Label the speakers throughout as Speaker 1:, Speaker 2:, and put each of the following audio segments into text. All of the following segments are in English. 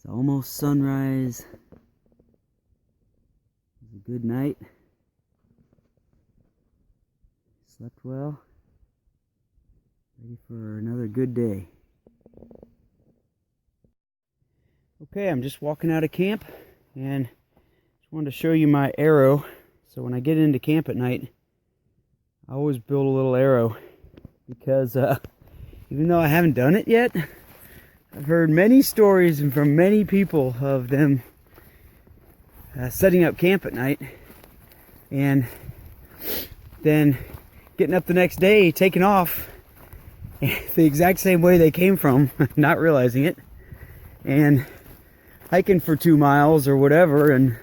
Speaker 1: It's almost sunrise. It was a good night. Slept well. Ready for another good day. Okay, I'm just walking out of camp and just wanted to show you my arrow. So when I get into camp at night, I always build a little arrow because even though I haven't done it yet, I've heard many stories and from many people of them setting up camp at night and then getting up the next day, taking off the exact same way they came from, not realizing it, and hiking for 2 miles or whatever, and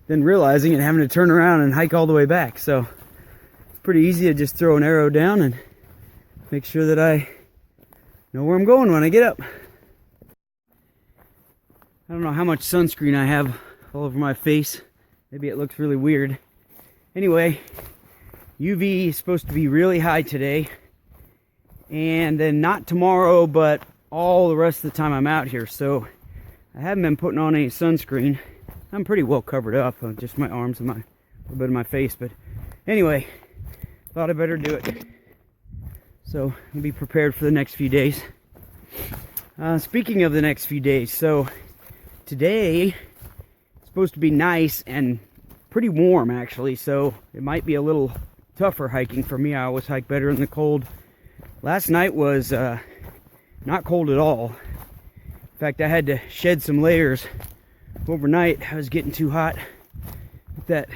Speaker 1: then realizing it and having to turn around and hike all the way back. So it's pretty easy to just throw an arrow down and make sure that I know where I'm going when I get up. I don't know how much sunscreen I have all over my face. Maybe it looks really weird. Anyway, UV is supposed to be really high today, and then not tomorrow, but all the rest of the time I'm out here. So I haven't been putting on any sunscreen. I'm pretty well covered up, just my arms and a little bit of my face. But anyway, thought I better do it. So I'll be prepared for the next few days. Speaking of the next few days, so today it's supposed to be nice and pretty warm actually, so it might be a little tougher hiking for me. I always hike better in the cold. Last night was not cold at all. In fact, I had to shed some layers overnight. I was getting too hot with that,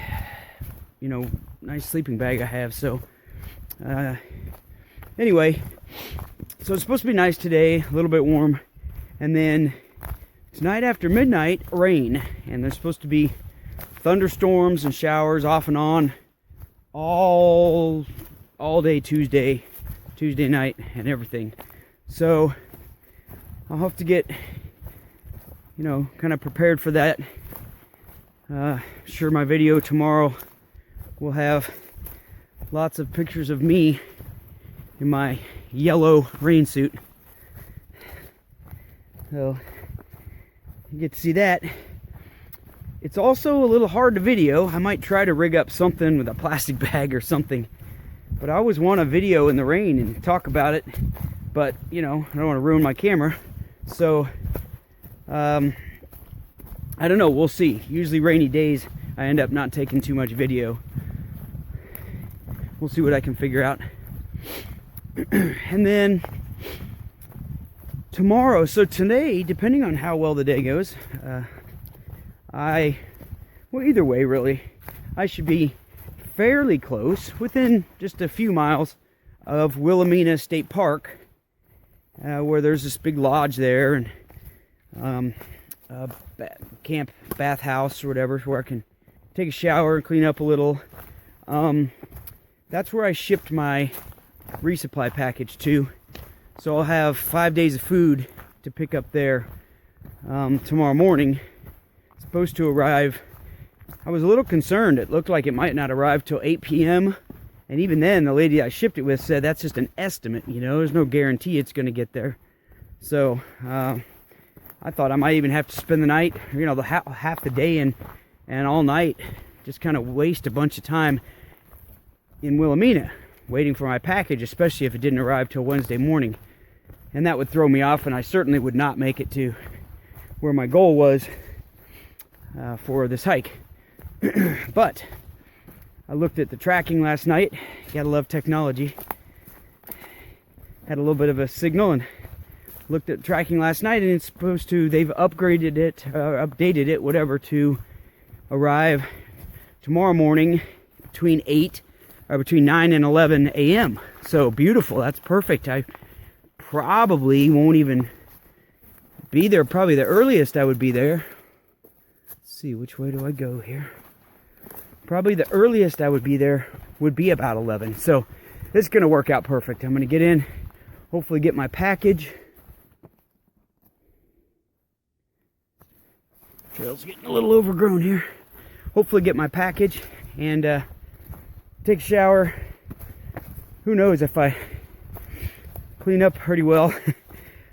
Speaker 1: nice sleeping bag I have. So anyway, so it's supposed to be nice today, a little bit warm, and then tonight after midnight, rain, and there's supposed to be thunderstorms and showers off and on all day Tuesday night and everything. So I'll have to get kind of prepared for that. Sure, my video tomorrow will have lots of pictures of me in my yellow rain suit, so you get to see that. It's also a little hard to video. I might try to rig up something with a plastic bag or something, but I always want a video in the rain and talk about it, but I don't want to ruin my camera. So I don't know, we'll see. Usually rainy days I end up not taking too much video. We'll see what I can figure out. And then tomorrow, so today, depending on how well the day goes, well, either way really, I should be fairly close, within just a few miles of Wilhelmina State Park, where there's this big lodge there and camp bathhouse or whatever, where I can take a shower and clean up a little. That's where I shipped my resupply package to, so I'll have 5 days of food to pick up there tomorrow morning. It's supposed to arrive. I was a little concerned. It looked like it might not arrive till 8 p.m. and even then the lady I shipped it with said that's just an estimate, there's no guarantee it's going to get there. So I thought I might even have to spend the night, the half the day and all night, just kind of waste a bunch of time in Wilhelmina waiting for my package, especially if it didn't arrive till Wednesday morning. And that would throw me off, and I certainly would not make it to where my goal was for this hike. But I looked at the tracking last night. Gotta love technology. Had a little bit of a signal and looked at tracking last night, and it's supposed to, they've updated it, whatever, to arrive tomorrow morning between 9 and 11 a.m. So beautiful, that's perfect. I probably won't even be there. Probably the earliest I would be there. Let's see, which way do I go here? Probably the earliest I would be there would be about 11. So it's going to work out perfect. I'm going to get in, hopefully get my package. Trail's getting a little overgrown here. Hopefully get my package and take a shower. Who knows, if I clean up pretty well,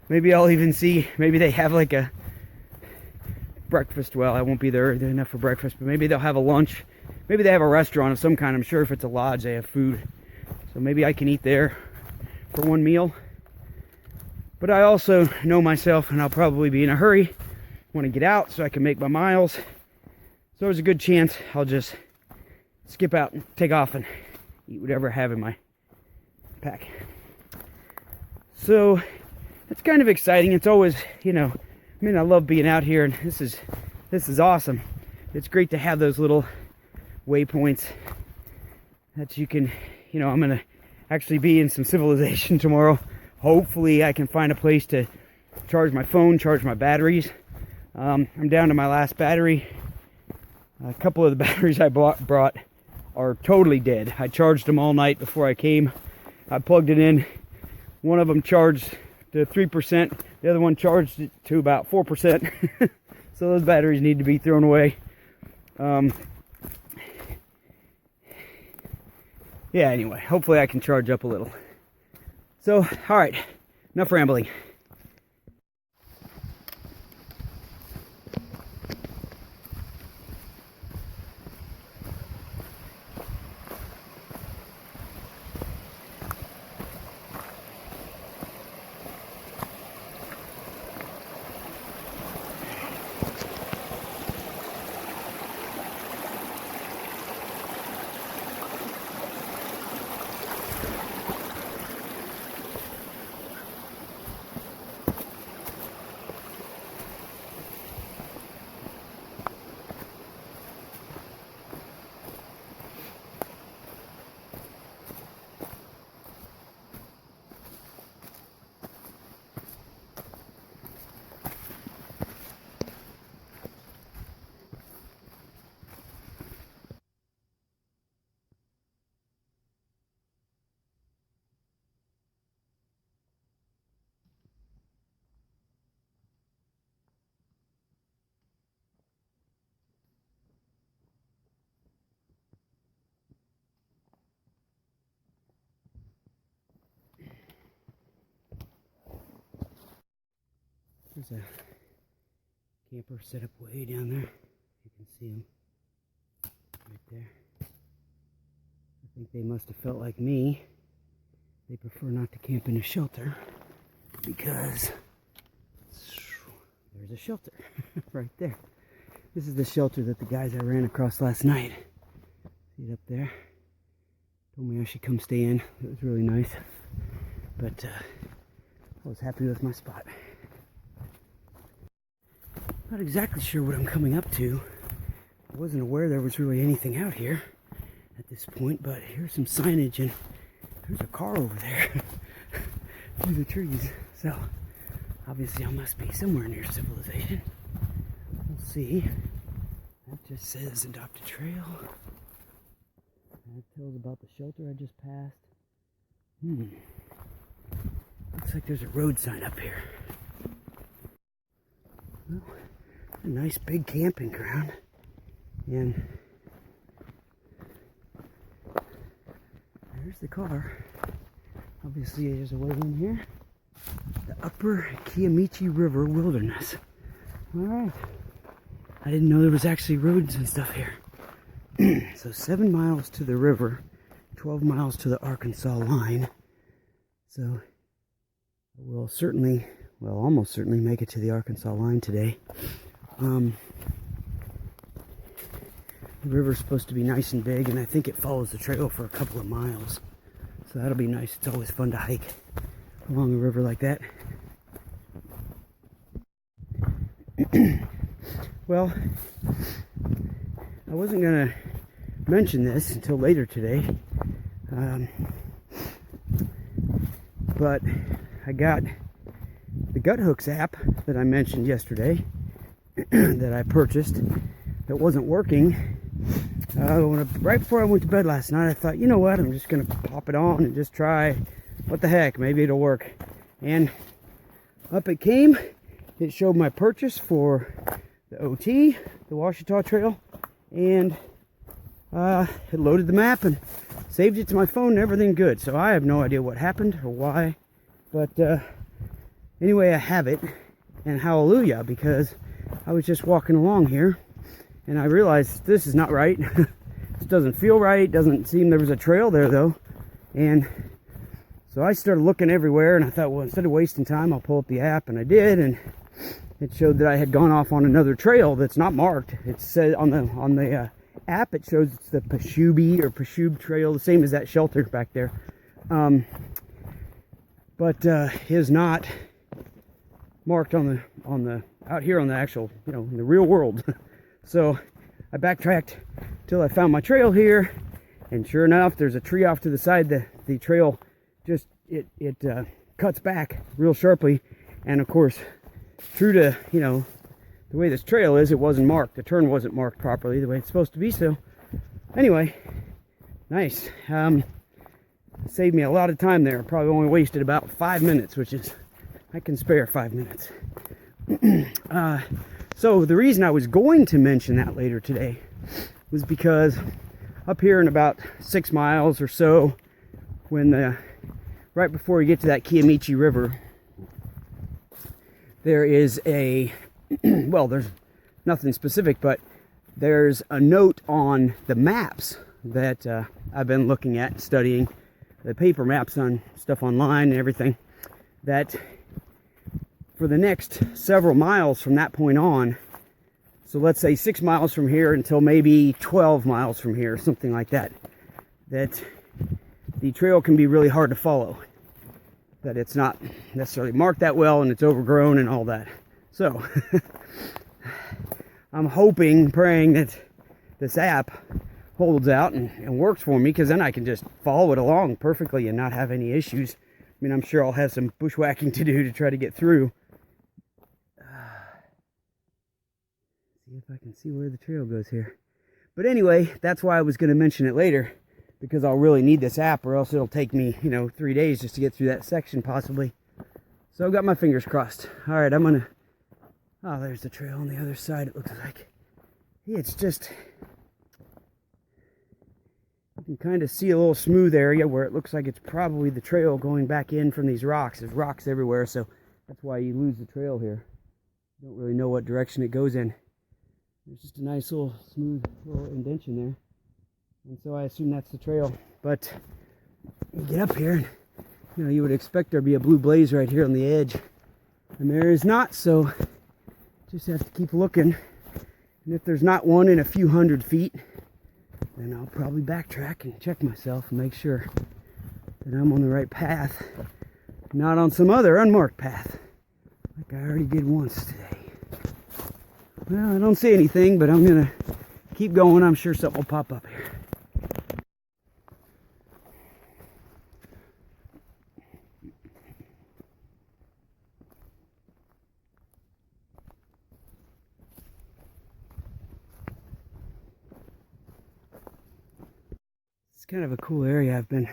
Speaker 1: maybe I'll even see, maybe they have like a breakfast. Well, I won't be there early enough for breakfast, but maybe they'll have a lunch. Maybe they have a restaurant of some kind. I'm sure if it's a lodge, they have food. So maybe I can eat there for one meal. But I also know myself, and I'll probably be in a hurry. Want to get out so I can make my miles. So there's a good chance I'll just skip out and take off and eat whatever I have in my pack. So it's kind of exciting. It's always, you know, I mean, I love being out here, and this is awesome. It's great to have those little waypoints that you can, you know, I'm gonna actually be in some civilization tomorrow. Hopefully I can find a place to charge my phone, charge my batteries. I'm down to my last battery. A couple of the batteries I brought are totally dead. I charged them all night before I came. I plugged it in. One of them charged to 3%. The other one charged it to about 4%. So those batteries need to be thrown away. Yeah, anyway, hopefully I can charge up a little. So, all right, enough rambling. There's a camper set up way down there. You can see them right there. I think they must have felt like me. They prefer not to camp in a shelter because there's a shelter right there. This is the shelter that the guys I ran across last night. See it up there? Told me I should come stay in. It was really nice. But I was happy with my spot. Not exactly sure what I'm coming up to. I wasn't aware there was really anything out here at this point, but here's some signage and there's a car over there through the trees. So obviously I must be somewhere near civilization. We'll see. That just says adopt a trail. That tells about the shelter I just passed. Looks like there's a road sign up here. Well, a nice big camping ground, and there's the car. Obviously there's a way in here. The Upper Kiamichi River Wilderness. Alright. I didn't know there was actually roads and stuff here. So 7 miles to the river, 12 miles to the Arkansas line. So I will certainly, well, almost certainly make it to the Arkansas line today. The river's supposed to be nice and big, and I think it follows the trail for a couple of miles. So that'll be nice. It's always fun to hike along a river like that. Well, I wasn't going to mention this until later today, but I got the Gut Hooks app that I mentioned yesterday that I purchased that wasn't working. Right before I went to bed last night, I thought, you know what, I'm just going to pop it on and just try. What the heck, maybe it'll work. And up it came. It showed my purchase for the OT, the Ouachita Trail, and it loaded the map and saved it to my phone and everything good. So I have no idea what happened or why, but anyway, I have it, and hallelujah, because I was just walking along here, and I realized this is not right. This doesn't feel right. Doesn't seem there was a trail there though. And so I started looking everywhere, and I thought, well, instead of wasting time, I'll pull up the app, and I did, and it showed that I had gone off on another trail that's not marked. It said on the app, it shows it's the Pashub Trail, the same as that shelter back there. But is not marked on the out here on the actual, in the real world. So I backtracked till I found my trail here, and sure enough, there's a tree off to the side. The trail just it cuts back real sharply, and of course, true to the way this trail is, it wasn't marked. The turn wasn't marked properly the way it's supposed to be. So anyway, nice. Saved me a lot of time there. Probably only wasted about 5 minutes, which is, I can spare 5 minutes. So the reason I was going to mention that later today was because up here in about 6 miles or so, right before you get to that Kiamichi River, there is a, well, there's nothing specific, but there's a note on the maps that I've been looking at, studying the paper maps on stuff online and everything, that for the next several miles from that point on, so let's say 6 miles from here until maybe 12 miles from here, something like that, that the trail can be really hard to follow, that it's not necessarily marked that well, and it's overgrown and all that. So I'm hoping, praying that this app holds out and works for me, because then I can just follow it along perfectly and not have any issues. I mean, I'm sure I'll have some bushwhacking to do to try to get through. See if I can see where the trail goes here. But anyway, that's why I was going to mention it later, because I'll really need this app, or else it'll take me, 3 days just to get through that section possibly. So I've got my fingers crossed. All right, I'm going to... Oh, there's the trail on the other side, it looks like. It's just... You can kind of see a little smooth area where it looks like it's probably the trail going back in from these rocks. There's rocks everywhere, so that's why you lose the trail here. You don't really know what direction it goes in. There's just a nice little smooth little indentation there. And so I assume that's the trail. But you get up here, and you would expect there to be a blue blaze right here on the edge. And there is not, so just have to keep looking. And if there's not one in a few hundred feet, then I'll probably backtrack and check myself and make sure that I'm on the right path, not on some other unmarked path, like I already did once today. Well, I don't see anything, but I'm gonna keep going. I'm sure something will pop up here. It's kind of a cool area. I've been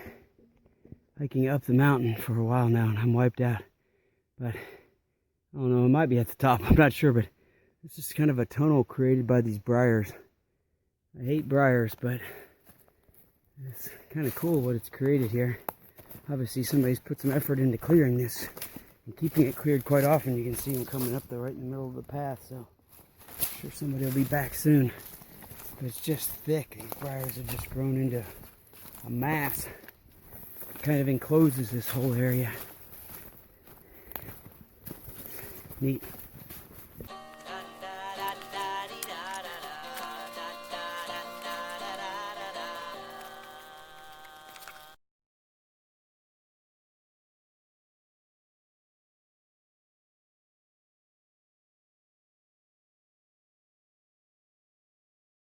Speaker 1: hiking up the mountain for a while now, and I'm wiped out. But I don't know, it might be at the top. I'm not sure, but it's just kind of a tunnel created by these briars. I hate briars, but it's kind of cool what it's created here. Obviously, somebody's put some effort into clearing this and keeping it cleared quite often. You can see them coming up there right in the middle of the path, so I'm sure somebody will be back soon. But it's just thick. These briars have just grown into a mass. It kind of encloses this whole area. Neat.